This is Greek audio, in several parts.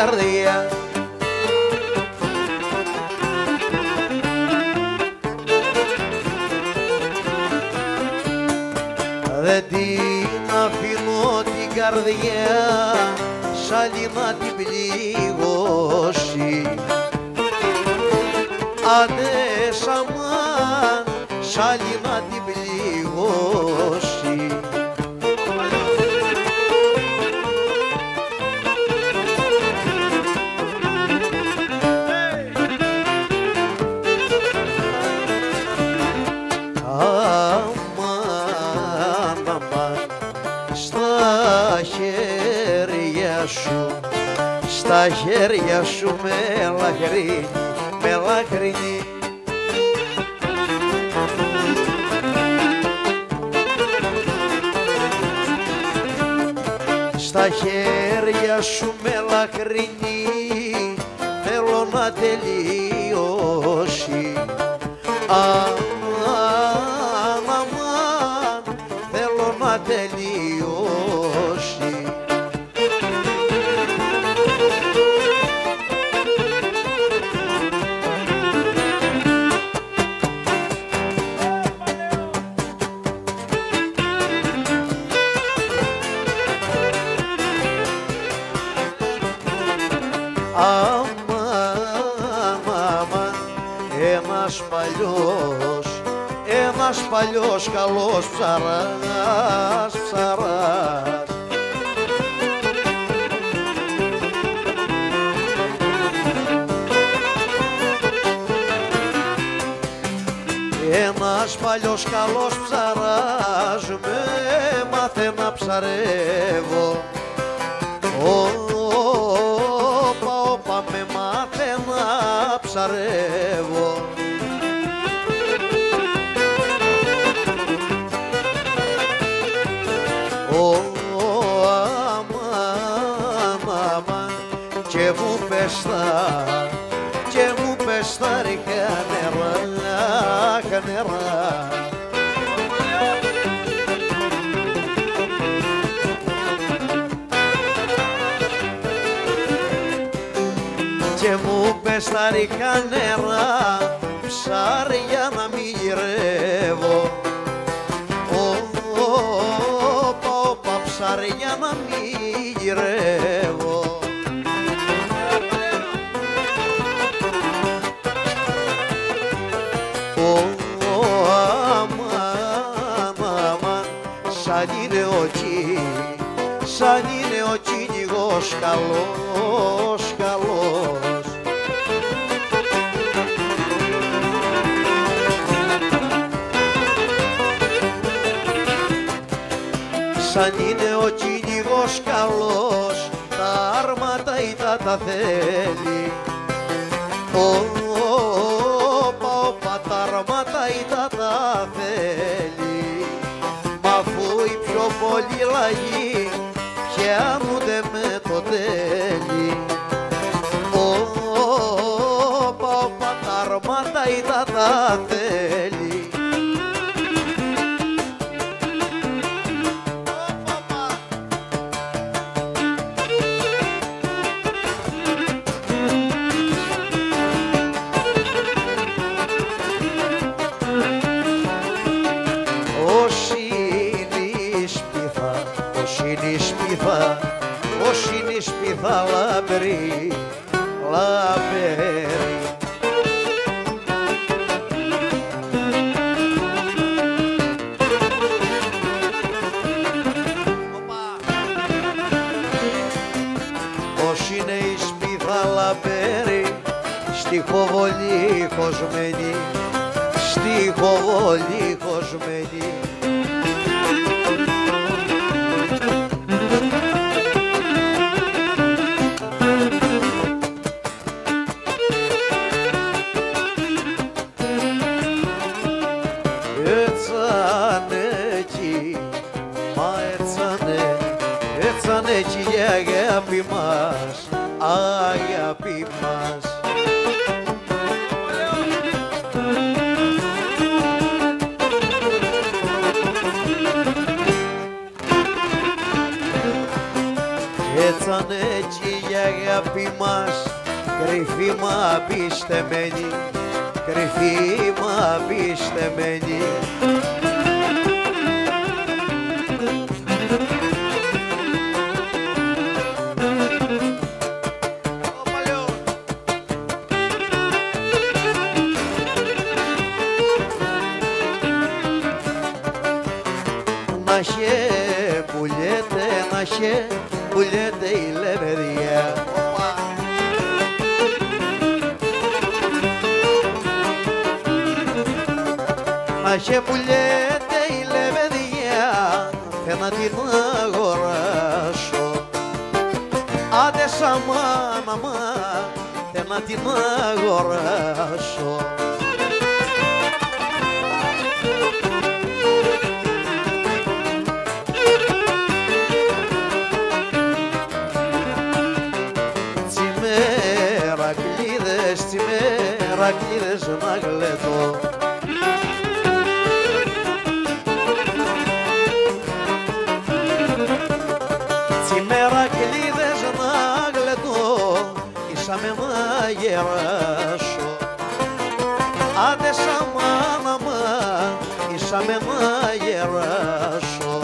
καρδιά. Δεν την αφήνω την καρδιά σ' άλλη να την πληγώσει. Άντε σαμάν σ' άλλη να την πληγώσει. Στα χέρια σου με λαχρινή. Στα χέρια σου με λαχρινή θέλω να τελειώσει. Αμάν, θέλω να τελειώσει. Αμάν, ένας παλιός καλός ψαράς. Ένας παλιός καλός ψαράς με μάθε να ψαρεύω. Όπα με μάθε να ψαρεύω. Αμάν και μου πες τα ριχά νερά. Και μου πες τα ριχά νερά ψάρια να μοιρεύω. Όπα ψάρια να μοιρεύω. Αμάν, σαν είναι ο κυνηγός καλός. Σαν είναι ο κυνηγός καλός, τα άρματα ή τα θέλει. Όπα τα άρματα ή τα θέλει. Μ' αφού οι πιο πολλοί λαγοί πιάνονται με το τέλει. Όπα τα άρματα ή τα θέλει. Όσοι είναι η σπίθα λαμπερή. Όσοι είναι η σπίθα λαμπερή, στη χοβολή χωσμένη, Έτσανε εκεί η αγάπη μας. Έτσανε εκεί η αγάπη μας, κρυφή μα πιστεμένη, κρυφή μα πιστεμένη. Να χε πουλιέται, να χε πουλιέται η λεβεδιά. Να χε πουλιέται η λεβεδιά, θέλω να την αγοράσω. Άντε σαν μάνα μα, θέλω να την αγοράσω. Τσιμέρακλίδες να γλέτω. Τσιμέρακλίδες να γλέτω, ίσα με να γεράσω. Άντε σαν μάνα μα, ίσα με να γεράσω.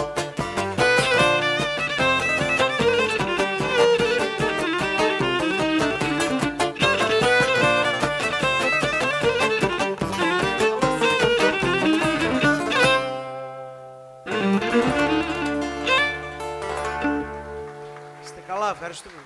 Είστε καλά, ευχαριστούμε.